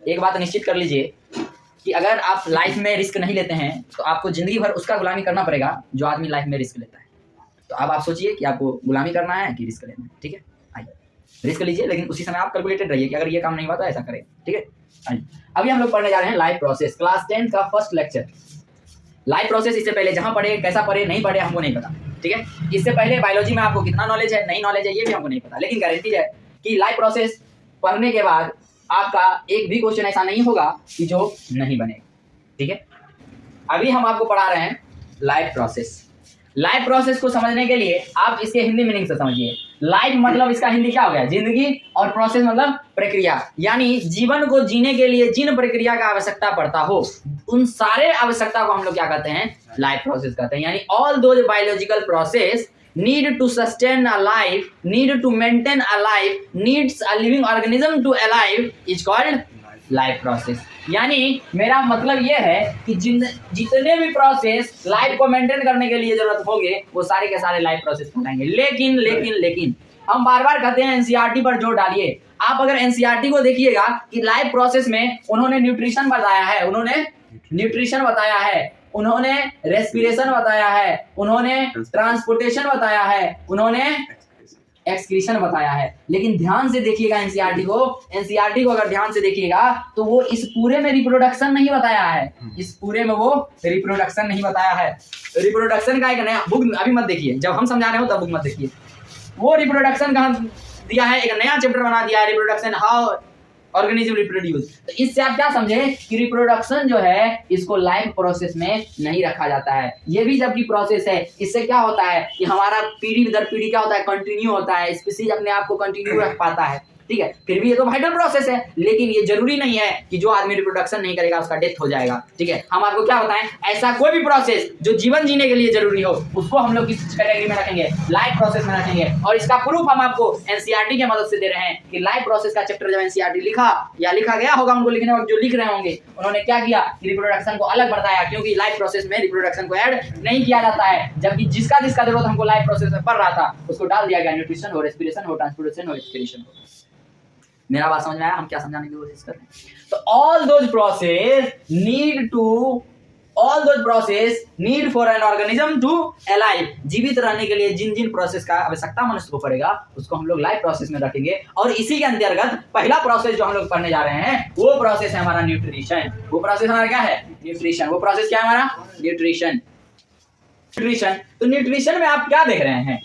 एक बात निश्चित कर लीजिए कि अगर आप लाइफ में रिस्क नहीं लेते हैं तो आपको जिंदगी भर उसका गुलामी करना पड़ेगा जो आदमी लाइफ में रिस्क लेता है। तो अब आप सोचिए कि आपको गुलामी करना है कि रिस्क लेना है। ठीक है, आइए रिस्क लीजिए, लेकिन उसी समय आप कैलकुलेटेड रहिए कि अगर ये काम नहीं हुआ तो ऐसा करें। ठीक है, आइए अभी हम लोग पढ़ने जा रहे हैं लाइफ प्रोसेस, क्लास 10 का फर्स्ट लेक्चर। लाइफ प्रोसेस इससे पहले जहाँ पढ़े, कैसा पढ़े, नहीं पढ़े, हमको नहीं पता। ठीक है, इससे पहले बायोलॉजी में आपको कितना नॉलेज है, नहीं नॉलेज है, ये भी हमको नहीं पता, लेकिन गारंटी है कि लाइफ प्रोसेस पढ़ने के बाद आपका एक भी क्वेश्चन ऐसा नहीं होगा कि जो नहीं बनेगा। ठीक है, अभी हम आपको पढ़ा रहे हैं लाइफ प्रोसेस। लाइफ प्रोसेस को समझने के लिए आप इसके हिंदी मीनिंग से समझिए। लाइफ मतलब इसका हिंदी क्या हो गया, जिंदगी, और प्रोसेस मतलब प्रक्रिया, यानी जीवन को जीने के लिए जिन प्रक्रिया का आवश्यकता पड़ता हो उन सारे आवश्यकता को हम लोग क्या कहते हैं, लाइफ प्रोसेस कहते हैं। यानी all those biological process need to sustain a life, need to maintain a life, needs a living organism to alive is called life process। यानी मेरा मतलब ये है कि जितने भी प्रोसेस लाइफ को मेंटेन करने के लिए जरूरत होंगे वो सारे के सारे लाइफ प्रोसेस कहलाएंगे। लेकिन लेकिन लेकिन हम बार बार कहते हैं एनसीईआरटी पर जोर डालिए। आप अगर एनसीईआरटी को देखिएगा कि लाइफ प्रोसेस में उन्होंने न्यूट्रिशन बताया है, उन्होंने न्यूट्रिशन बताया है, उन्होंने रेस्पिरेशन बताया है, उन्होंने ट्रांसपोर्टेशन बताया है, उन्होंने एक्सक्रीशन बताया है। लेकिन ध्यान से देखिएगा एनसीईआरटी को अगर ध्यान से देखिएगा तो वो इस पूरे में रिप्रोडक्शन नहीं बताया है, इस पूरे में वो रिप्रोडक्शन नहीं बताया है। रिप्रोडक्शन का एक नया बुक अभी मत देखिए, जब हम समझा रहे हो तब बुक मत देखिए। वो रिप्रोडक्शन का दिया है, एक नया चैप्टर बना दिया है, रिप्रोडक्शन हाउ ऑर्गेनिज्म रिप्रोड्यूस। तो इससे आप क्या समझे कि रिप्रोडक्शन जो है इसको लाइफ प्रोसेस में नहीं रखा जाता है। ये भी जबकि प्रोसेस है। इससे क्या होता है कि हमारा पीढ़ी दर पीढ़ी क्या होता है, कंटिन्यू होता है, स्पीसीज अपने आप को कंटिन्यू रख पाता है। ठीक है, फिर भी ये तो वाइटल प्रोसेस है, लेकिन ये जरूरी नहीं है कि जो आदमी रिप्रोडक्शन नहीं करेगा उसका डेथ हो जाएगा। ठीक है, हम आपको क्या बताएं, ऐसा कोई भी प्रोसेस जो जीवन जीने के लिए जरूरी हो उसको हम लोग किस कैटेगरी में रखेंगे, लाइफ प्रोसेस में रखेंगे। और इसका प्रूफ हम आपको एनसीईआरटी की मदद से दे रहे हैं कि लाइफ प्रोसेस का चैप्टर जब एनसीईआरटी लिखा या लिखा गया होगा, उनको लिखने वक्त जो लिख रहे होंगे उन्होंने क्या किया कि रिप्रोडक्शन को अलग बताया, क्योंकि लाइफ प्रोसेस में रिप्रोडक्शन को ऐड नहीं किया जाता है। जबकि जिसका जिसका जरूरत हमको लाइफ प्रोसेस में पड़ रहा था उसको डाल दिया गया, न्यूट्रिशन हो, रेस्पिरेशन हो, ट्रांसपोर्टेशन हो, एक्सक्रीशन हो। मेरा बात समझ में आया, हम क्या समझाने की कोशिश कर रहे हैं? तो all those process need for an organism to alive, जीवित रहने के लिए जिन जिन प्रोसेस का आवश्यकता मनुष्य को पड़ेगा उसको हम लोग लाइफ प्रोसेस में रखेंगे। और इसी के अंतर्गत पहला प्रोसेस जो हम लोग पढ़ने जा रहे हैं वो प्रोसेस है हमारा न्यूट्रिशन। वो प्रोसेस हमारा क्या है, न्यूट्रिशन। वो प्रोसेस क्या है हमारा, न्यूट्रिशन। तो न्यूट्रिशन में आप क्या देख रहे हैं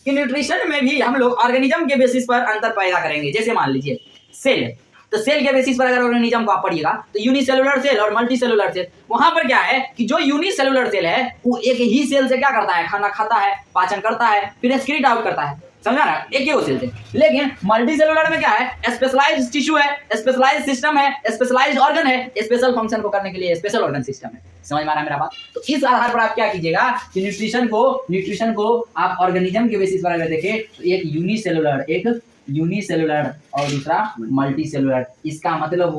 कि न्यूट्रिशन में भी हम लोग ऑर्गेनिज्म के बेसिस पर अंतर पैदा करेंगे। जैसे मान लीजिए सेल, तो सेल के बेसिस पर अगर ऑर्गेनिज्म को आप पढ़िएगा तो यूनिसेलुलर सेल और मल्टीसेलुलर सेल, वहां पर क्या है कि जो यूनिसेलुलर सेल है वो एक ही सेल से क्या करता है, खाना खाता है, पाचन करता है, फिर एक्सक्रीट आउट करता है, समझा ना, एक ही सेल से। लेकिन मल्टीसेलुलर में क्या है, स्पेशलाइज्ड टिश्यू है, स्पेशलाइज्ड सिस्टम है, स्पेशलाइज्ड ऑर्गन है, स्पेशल फंक्शन को करने के लिए स्पेशल ऑर्गन सिस्टम है। समझ में आ रहा है मेरा बात? तो इस आधार पर आप क्या कीजिएगा कि न्यूट्रिशन को आप ऑर्गेनिज्म के बेसिस पर अगर देखें तो एक यूनिसेलुलर और दूसरा मल्टी सेलुलर। इसका मतलब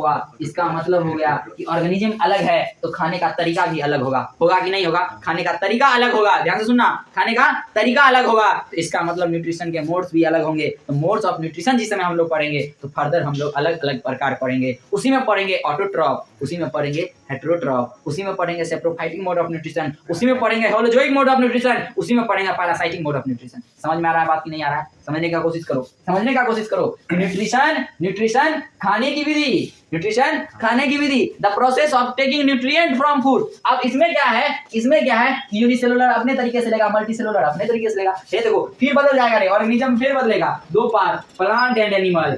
हो गया कि ऑर्गेनिज्म अलग है तो खाने का तरीका भी अलग होगा कि नहीं होगा? खाने का तरीका अलग होगा, ध्यान से सुनना, खाने का तरीका अलग होगा। तो इसका मतलब न्यूट्रिशन के मोड्स भी अलग होंगे। तो मोड्स ऑफ न्यूट्रिशन जिस समय हम लोग पढ़ेंगे तो फर्दर हम लोग अलग अलग प्रकार पढ़ेंगे। उसी में पढ़ेंगे ऑटोट्रॉफ, उसी में पढ़ेंगे हेटेरोट्रॉफ, उसी में पढ़ेंगे सेप्रोफाइटिक मोड ऑफ न्यूट्रिशन, उसी में पढ़ेंगे होलोजोइक मोड ऑफ न्यूट्रिशन, उसी में पढ़ेंगे पैरासाइटिक मोड ऑफ न्यूट्रिशन। समझ में आ रहा है बात की नहीं आ रहा है? समझने का कोशिश करो। न्यूट्रिशन खाने की विधि, the process of taking nutrient from food. अब इसमें क्या है यूनिसेलुलर अपने तरीके से लेगा, मल्टीसेलुलर अपने तरीके से लेगा। ये देखो फिर बदल जाएगा रे, ऑर्गेनिज्म फिर बदलेगा, दो part, plant and animal.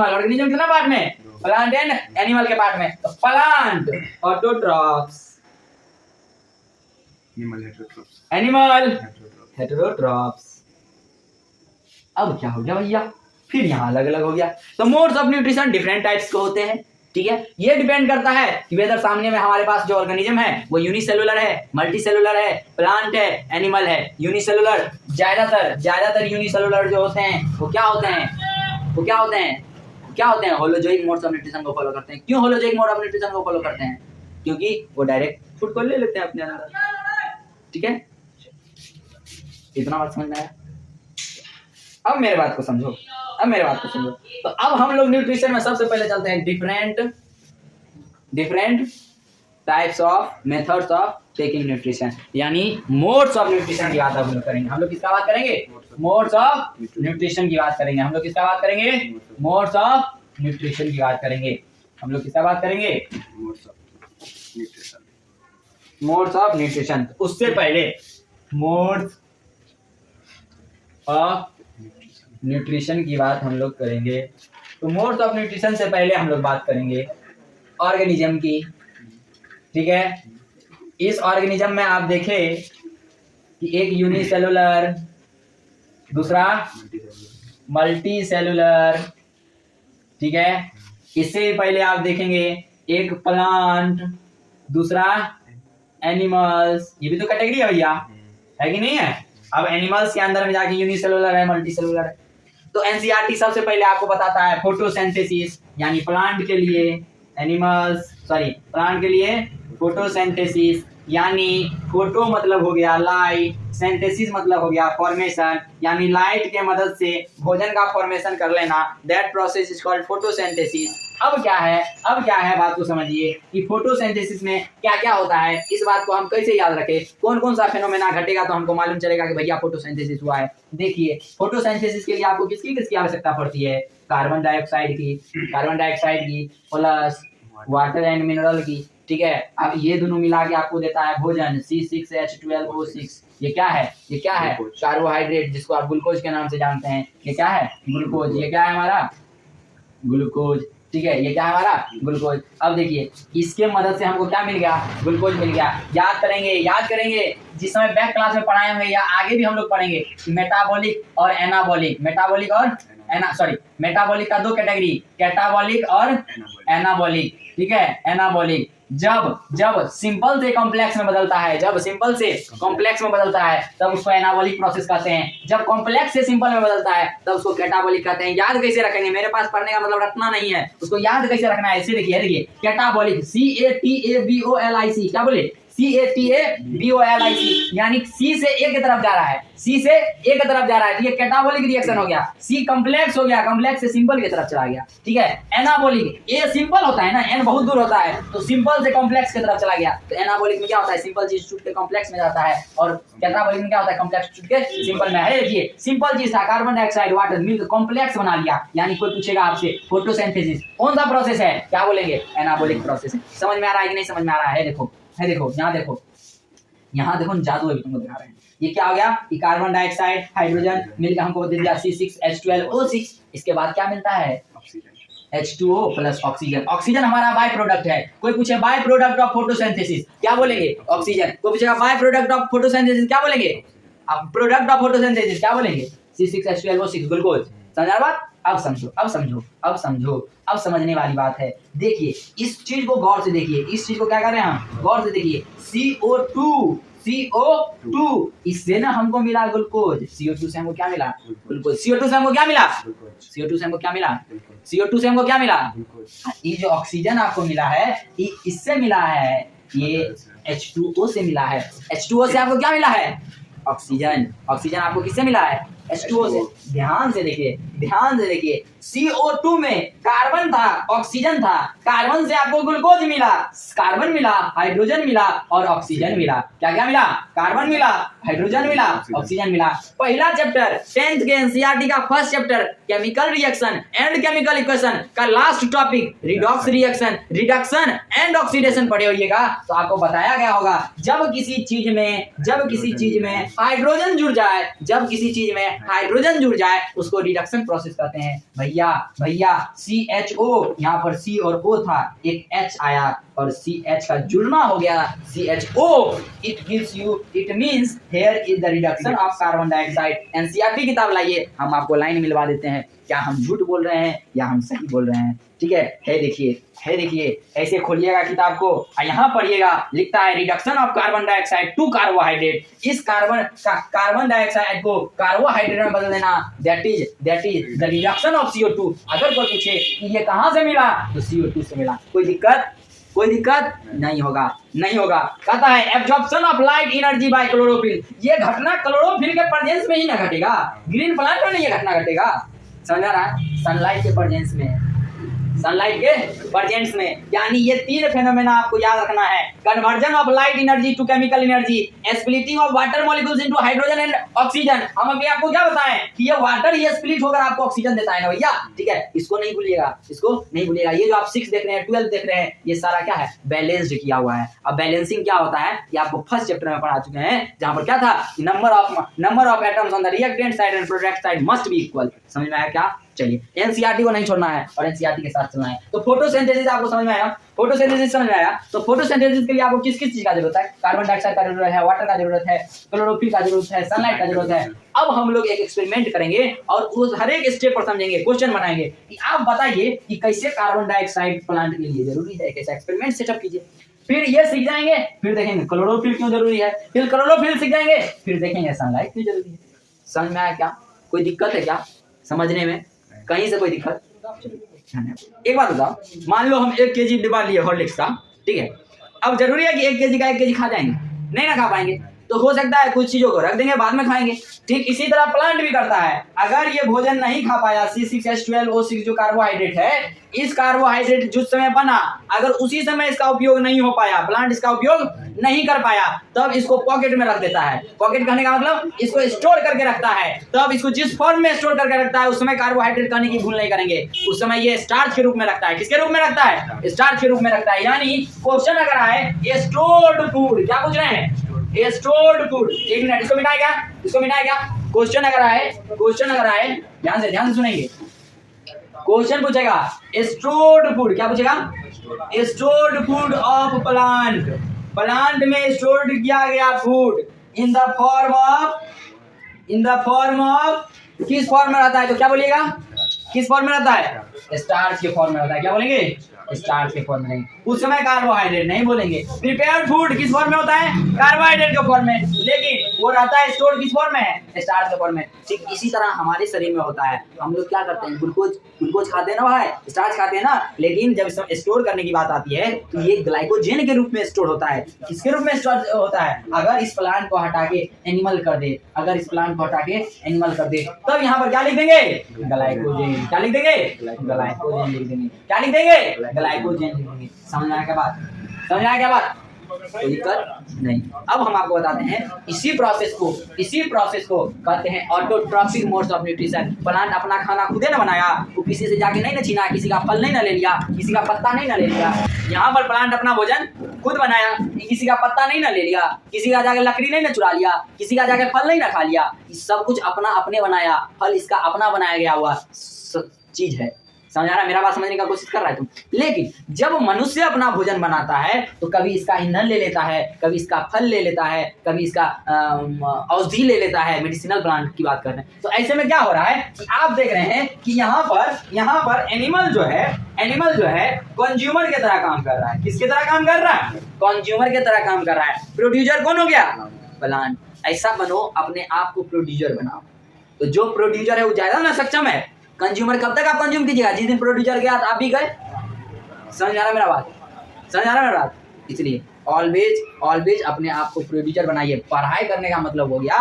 Organism कितना पार्ट में, प्लांट एंड एनिमल के पार्ट में। तो प्लांट ऑटोट्रॉफ्स, एनिमल हेटेरोट्रॉफ्स। अब क्या हो गया भैया, फिर यहाँ अलग अलग हो गया। तो modes of nutrition different types के होते हैं। ठीक है, ये डिपेंड करता है कि वेदर सामने में हमारे पास जो ऑर्गेनिज्म है वो यूनिसेलुलर है, मल्टीसेलुलर है, प्लांट है, एनिमल है। यूनिसेलुलर ज्यादातर यूनिसेलुलर जो होते हैं वो क्या होते हैं होलोजोइक मोड्स ऑफ न्यूट्रिशन को फॉलो करते हैं। क्यों होलोजोइक मोड ऑफ न्यूट्रिशन को फॉलो करते हैं? क्योंकि वो डायरेक्ट फूड को ले लेते हैं अपने अंदर। ठीक है, इतना बात समझ में आया? अब मेरे बात को समझो, अब मेरे बात को समझो। तो अब हम लोग न्यूट्रिशन में सबसे पहले चलते हैं different types of methods of taking nutrition, यानी मोड्स ऑफ न्यूट्रिशन की बात हम लोग करेंगे। हम लोग किसका बात करेंगे? मोड्स ऑफ न्यूट्रिशन की बात करेंगे। हम लोग किसका बात करेंगे? मोड्स ऑफ न्यूट्रिशन की बात करेंगे। हम लोग किसका बात करेंगे? Modes of nutrition. उससे पहले मोड्स ऑफ न्यूट्रिशन की बात हम लोग करेंगे। तो मोड्स ऑफ न्यूट्रिशन से पहले हम लोग बात करेंगे ऑर्गेनिज्म की, ठीक है। इस ऑर्गेनिज्म में आप देखें कि एक यूनिसेलुलर, दूसरा मल्टी सेलुलर, ठीक है। इससे पहले आप देखेंगे एक प्लांट, दूसरा एनिमल्स। ये भी तो कैटेगरी है भैया, है कि नहीं है? अब एनिमल्स के अंदर में जाके यूनिसेलुलर है, मल्टी सेलुलर है। तो एनसीईआरटी सबसे पहले आपको बताता है फोटोसिंथेसिस, यानी प्लांट के लिए प्लांट के लिए फोटोसिंथेसिस, यानी फोटो मतलब हो गया लाइट, सिंथेसिस मतलब हो गया फॉर्मेशन, यानी लाइट के मदद से भोजन का फॉर्मेशन कर लेना। That process is called photosynthesis. अब क्या है बात को समझिए कि फोटोसिंथेसिस में क्या क्या होता है। इस बात को हम कैसे याद रखें, कौन कौन सा फेनोमेना घटेगा तो हमको मालूम चलेगा कि भैया फोटोसिंथेसिस हुआ है। देखिए, फोटोसिंथेसिस के लिए आपको किसकी आवश्यकता पड़ती है? कार्बन डाइऑक्साइड की प्लस वाटर एंड मिनरल की, ठीक है। अब ये दोनों मिला के आपको देता है भोजन C6H12O6। ये क्या है? कार्बोहाइड्रेट, जिसको आप ग्लूकोज के नाम से जानते हैं। ये क्या है? ग्लूकोज। ये क्या है? हमारा ग्लूकोज, ठीक है। ये क्या है? हमारा ग्लूकोज। अब देखिए, इसके मदद से हमको क्या मिल गया? ग्लूकोज मिल गया। याद करेंगे जिस समय बैक क्लास में पढ़ाए होंगे या आगे भी हम लोग पढ़ेंगे, मेटाबॉलिक और एनाबॉलिक। मेटाबॉलिक का दो कैटेगरी, कैटाबॉलिक और एनाबॉलिक, ठीक है। एनाबॉलिक जब सिंपल से कॉम्प्लेक्स में बदलता है, तब उसको एनाबॉलिक प्रोसेस कहते हैं। जब कॉम्प्लेक्स से सिंपल में बदलता है तब उसको कैटाबॉलिक कहते हैं। याद कैसे रखेंगे? मेरे पास पढ़ने का मतलब रटना नहीं है, उसको याद कैसे रखना है। इसे देखिए कैटाबॉलिक, CATABOLIC, क्या बोले? CATABOLIC, यानी C से A की तरफ जा रहा है, तो ये कैटाबॉलिक रिएक्शन हो गया। C कॉम्प्लेक्स हो गया, कॉम्प्लेक्स से सिंपल की तरफ चला गया, ठीक है। एनाबॉलिक, A सिंपल होता है ना, N बहुत दूर होता है, तो सिंपल से कॉम्प्लेक्स की तरफ चला गया। तो एनाबॉलिक में क्या होता है? सिंपल चीज छूट के कॉम्प्लेक्स में जाता है, और कैटाबॉलिक में क्या होता है? कॉम्प्लेक्स छूट के सिंपल में है। देखिए, सिंपल चीज था, कार्बन डाइऑक्साइड वाटर मिलकर कॉम्प्लेक्स बना लिया, यानी कोई पूछेगा आपसे फोटोसिंथेसिस कौन सा प्रोसेस है, क्या बोलेंगे? एनाबॉलिक प्रोसेस है। समझ में आ रहा है कि नहीं समझ में आ रहा है? देखो, यहाँ देखो जादू अभी तुमको दिखा रहे हैं। ये क्या हो गया कि कार्बन डाइऑक्साइड हाइड्रोजन मिलकर हमको दे दिया C6H12O6। इसके बाद क्या मिलता है? H2O plus oxygen. ऑक्सीजन हमारा बाय प्रोडक्ट है। कोई पूछे बाय प्रोडक्ट ऑफ फोटोसिंथेसिस, क्या बोलेंगे? ऑक्सीजन। कोई पूछेगा बाय प्रोडक्ट ऑफ फोटोसिंथेसिस, क्या बोलेंगे? अब प्रोडक्ट ऑफ फोटोसिंथेसिस क्या बोलेंगे? C6H12O6, glucose. समझा बात? अब समझो, अब समझने वाली बात है। देखिए, इस चीज को गौर से देखिए, इस चीज को क्या कर रहे हैं हम? गौर से देखिए, CO2, इससे ना हमको मिला ग्लूकोज। CO2 से हमको क्या मिला? ग्लूकोज। CO2 से हमको क्या मिला? ये जो ऑक्सीजन आपको मिला है, ये इससे मिला है, ये H2O से मिला है। H2O से आपको क्या मिला है? ऑक्सीजन आपको किससे मिला है? H2O से। ध्यान से देखिए, CO2 में कार्बन था, ऑक्सीजन था। कार्बन से आपको ग्लूकोज मिला, कार्बन मिला, हाइड्रोजन मिला और ऑक्सीजन मिला। क्या मिला? कार्बन मिला, हाइड्रोजन मिला, ऑक्सीजन मिला। पहला चैप्टर 10th के एनसीईआरटी का first chapter chemical reaction and chemical equation का last topic redox reaction, reduction and oxidation पढ़े होइएगा, तो आपको बताया गया होगा जब किसी चीज में हाइड्रोजन जुड़ जाए उसको रिडक्शन प्रोसेस कहते हैं। भैया CHO, यहाँ पर C और O था, एक H आया और CH का जुड़ना हो गया CHO। It means here is the reduction of carbon dioxide. NCERT किताब लाइए, हम आपको लाइन मिलवा देते हैं, क्या हम झूठ बोल रहे हैं या हम सही बोल रहे हैं, ठीक है। देखिए, ऐसे खोलिएगा किताब को और यहाँ पढ़िएगा, लिखता है reduction of carbon dioxide to carbohydrate. इस कार्बन डाइऑक्साइड को कार्बोहाइड्रेट में बदल देना, that is the reduction of CO2। अगर कोई पूछे कि ये कहाँ से मिला, तो CO2 से मिला। कोई दिक्कत? कोई दिक्कत नहीं होगा, नहीं होगा। कहता है absorption of light energy by chlorophyll, ये घटना क्लोरोफिल के प्रेजेंस में ही ना घटेगा, ग्रीन प्लांट में नहीं ये घटना घटेगा। समझ आ रहा है? सनलाइट के प्रेजेंस में, सनलाइट के प्रेजेंस में, यानी ये तीन फेनोमेना आपको याद रखना है। Conversion of light energy to chemical energy, splitting of water molecules into hydrogen and oxygen. हम अभी आपको क्या बताएं कि ये वाटर ये स्प्लिट होकर आपको ऑक्सीजन देता है ना भैया, ठीक है, इसको नहीं भूलिएगा, इसको नहीं भूलिएगा। ये जो आप 6 देख रहे हैं, 12 देख रहे हैं, ये सारा क्या है, बैलेंस्ड किया हुआ है। अब बैलेंसिंग क्या होता है ये आपको फर्स्ट चैप्टर में पढ़ा चुके हैं, जहां पर क्या था, number of atoms on the reactant side and product side must be equal. समझ में आया क्या? चलिए एनसीईआरटी को नहीं छोड़ना है और एनसीईआरटी के साथ चलना है। तो फोटोसिंथेसिस आपको समझ में आया, फोटोसिंथेसिस समझ में आया। तो फोटोसिंथेसिस के लिए आपको किस किस चीज का जरूरत है? कार्बन डाइऑक्साइड का जरूरत है, वाटर का जरूरत है, क्लोरोफिल का जरूरत है, सनलाइट का जरूरत है। अब हम लोग एक एक्सपेरिमेंट करेंगे और उस हर एक स्टेप पर समझेंगे, क्वेश्चन बनाएंगे कि आप बताइए कि कैसे कार्बन डाइऑक्साइड प्लांट के लिए जरूरी है, कैसे एक्सपेरिमेंट सेटअप कीजिए। फिर ये सीख जाएंगे, फिर देखेंगे क्लोरोफिल क्यों जरूरी है, फिर क्लोरोफिल सीख जाएंगे, फिर देखेंगे सनलाइट क्यों जरूरी है। समझ में आया क्या? कोई दिक्कत है क्या समझने में? कहीं से कोई दिक्कत? एक बात बताओ, मान लो हम 1 kg डिब्बा लिए हॉर्लिक्स का, ठीक है, अब जरूरी है कि 1 kg का 1 kg खा जाएंगे? नहीं ना खा पाएंगे, तो हो सकता है कुछ चीजों को रख देंगे, बाद में खाएंगे। ठीक इसी तरह प्लांट भी करता है, अगर ये भोजन नहीं खा पाया, C6H12O6 जो कार्बोहाइड्रेट है, इस कार्बोहाइड्रेट जिस समय बना, अगर उसी समय इसका उपयोग नहीं हो पाया, प्लांट इसका उपयोग नहीं कर पाया, तब इसको पॉकेट में रख देता है। पॉकेट कहने का मतलब इसको स्टोर करके रखता है। तब इसको जिस फॉर्म में स्टोर करके रखता है, उस समय कार्बोहाइड्रेट कहने की भूल नहीं करेंगे, उस समय ये स्टार्च के रूप में रखता है। किसके रूप में रखता है? स्टार्च के रूप में रखता है। यानी क्वेश्चन अगर आए स्टोर्ड फूड, क्या पूछ रहे हैं? Stored food. एक मिनट, इसको मिटाए क्या? इसको मिटाए क्या? क्वेश्चन अगर आए ध्यान से सुनेंगे। क्वेश्चन पूछेगा स्टोर्ड फूड, क्या पूछेगा? Stored food of plant, plant में स्टोर्ड किया गया food in the form of किस फॉर्म में रहता है? तो क्या बोलिएगा? किस फॉर्म में रहता है? स्टार्च के फॉर्म में रहता है। क्या बोलेंगे? स्टार्च के फॉर्म में। उस समय कार्बोहाइड्रेट नहीं बोलेंगे। प्रिपेयर्ड फूड किस फॉर्म में होता है? कार्बोहाइड्रेट के फॉर्म में, लेकिन वो रहता है स्टोर किस फॉर्म में? स्टार्च के फॉर्म में। ठीक इसी तरह हमारे शरीर में होता है। हम लोग क्या करते हैं? ग्लूकोज खाते हैं ना भाई, स्टार्च खाते हैं ना, लेकिन जब स्टोर करने की बात आती है तो ये ग्लाइकोजन के रूप में स्टोर होता है। किसके रूप में स्टोर होता है? अगर इस प्लांट को हटा के एनिमल कर दे, तब यहाँ पर क्या लिख देंगे? ग्लाइकोजन। क्या लिख देंगे? ग्लाइकोजन लिख देंगे। क्या लिख देंगे? ग्लाइकोजन लिख देंगे। समझ आया क्या बात? कोई दिक्कत नहीं। अब हम आपको बताते हैं इसी प्रोसेस को कहते हैं autotrophic modes of nutrition. Plant अपना खाना खुदे ना बनाया, वो किसी से जाके नहीं ना छीना, किसी का फल नहीं ना ले लिया, किसी का पत्ता नहीं ना ले लिया। यहाँ पर प्लांट अपना भोजन खुद बनाया, किसी का पत्ता नहीं ना ले लिया, किसी का जाके लकड़ी नहीं ना चुरा लिया, किसी का जाके फल नहीं ना खा लिया। सब कुछ अपने बनाया, फल इसका अपना बनाया गया हुआ चीज है। समझ आ रहा है? मेरा बात समझने का कोशिश कर रहा है तुम। लेकिन जब मनुष्य अपना भोजन बनाता है तो कभी इसका ईंधन ले लेता है, कभी इसका फल ले लेता है, कभी इसका औषधि ले लेता है। मेडिसिनल प्लांट की बात कर रहे हैं। तो ऐसे में क्या हो रहा है कि आप देख रहे हैं कि यहाँ पर एनिमल जो है कंज्यूमर की तरह काम कर रहा है। किसकी तरह काम कर रहा है? कंज्यूमर की तरह काम कर रहा है। प्रोड्यूसर कौन हो गया? प्लांट। ऐसा बनो, अपने आप को प्रोड्यूसर बनाओ। तो जो प्रोड्यूसर है वो ज्यादा ना सक्षम है। कंज्यूमर कब तक आप कंज्यूम कीजिएगा? जिस दिन प्रोड्यूसर गया आप भी गए। समझ आ रहा है मेरा बात? इसलिए ऑलवेज अपने आप को प्रोड्यूसर बनाइए। पढ़ाई करने का मतलब हो गया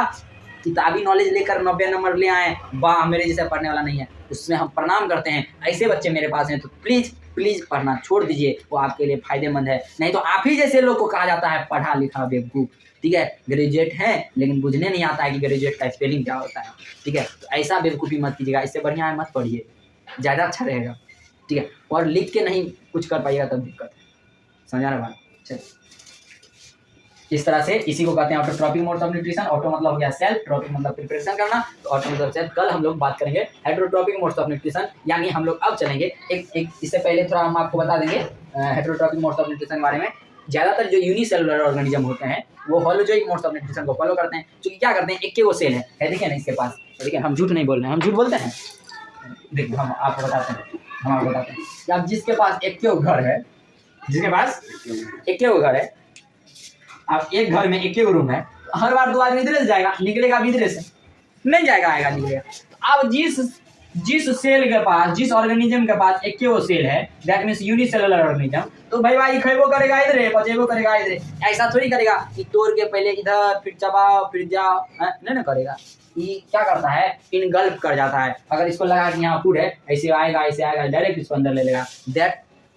किताबी नॉलेज लेकर 90 नंबर ले आए, वाह मेरे जैसा पढ़ने वाला नहीं है, उसमें हम प्रणाम करते हैं। ऐसे बच्चे मेरे पास हैं तो प्लीज पढ़ना छोड़ दीजिए, वो आपके लिए फायदेमंद है। नहीं तो आप ही जैसे लोग को कहा जाता है पढ़ा लिखा बेवकूफ। ठीक है, ग्रेजुएट है लेकिन बुझने नहीं आता है कि ग्रेजुएट का स्पेलिंग क्या होता है। ठीक है, तो ऐसा बेवकूफ़ी मत कीजिएगा, इससे बढ़िया है मत पढ़िए, ज़्यादा अच्छा रहेगा। ठीक है, और लिख के नहीं कुछ कर पाइएगा तब दिक्कत है। समझा रहे बात? चलिए, इस तरह से इसी को कहते हैं autotrophic modes of nutrition. Auto मतलब हो गया सेल्फ, ट्रॉपिक मतलब प्रिपरेशन करना, तो ऑटो मतलब सेल्फ। कल हम लोग बात करेंगे हेटेरोट्रॉपिक मोड्स ऑफ न्यूट्रिशन, यानी हम लोग अब चलेंगे एक इससे पहले थोड़ा हम आपको बता देंगे हेटेरोट्रॉपिक मोड्स ऑफ न्यूट्रिशन के बारे में। ज़्यादातर जो यूनिसेलुलर ऑर्गेनिज्म होते हैं वो होलोजोइक मोड्स ऑफ न्यूट्रिशन को फॉलो करते हैं। क्योंकि क्या करते हैं, एक के वो सेल है देखिए ना इसके पास, देखिए हम झूठ नहीं बोल रहे हैं, हम झूठ बोलते हैं। देखिए हम आपको बताते हैं कि आप जिसके पास एक के घर है, आप एक घर में एक के रूम है, हर बार 2 आदमी इधर से जाएगा, निकलेगा भी इधर से, नहीं जाएगा, आएगा निकलेगा। अब जिस सेल के पास, जिस ऑर्गेनिज्म के पास एक वो सेल है, दैट मींस यूनिसेलुलर ऑर्गेनिज्म, तो भाई खेबो करेगा इधर, पचेबो करेगा इधर, ऐसा थोड़ी करेगा कि तोड़ के पहले इधर फिर चबाओ फिर जाओ, नहीं ना करेगा। ये क्या करता है, इनगल्फ कर जाता है। अगर इसको लगा कि यहाँ फूड है, ऐसे आएगा डायरेक्ट इसको अंदर ले लेगा।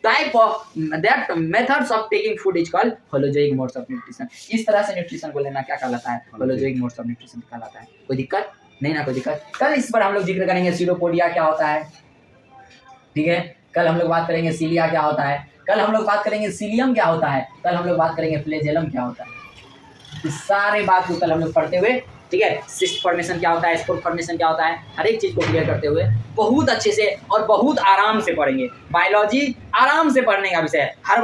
that methods of taking food is called holozoic modes of nutrition। इस तरह से न्यूट्रिशन को लेना क्या कहलाता है, holozoic modes of nutrition कहलाता है। कोई दिक्कत नहीं ना, कोई दिक्कत। कल इस पर हम लोग जिक्र करेंगे सीरोपोडिया क्या होता है, ठीक है। कल हम लोग बात करेंगे सीलिया क्या होता है, कल हम लोग बात करेंगे सीलियम क्या होता है, कल हम लोग बात करेंगे फ्लेजेलम क्या होता है। इस सारे बात को कल हम लोग पढ़ते हुए, ठीक है, सिस्ट फॉर्मेशन क्या होता है, स्पोर फॉर्मेशन क्या होता है, हर एक चीज को क्लियर करते हुए बहुत अच्छे से और बहुत आराम से पढ़ेंगे। बायोलॉजी आराम से पढ़ने का विषय है। हर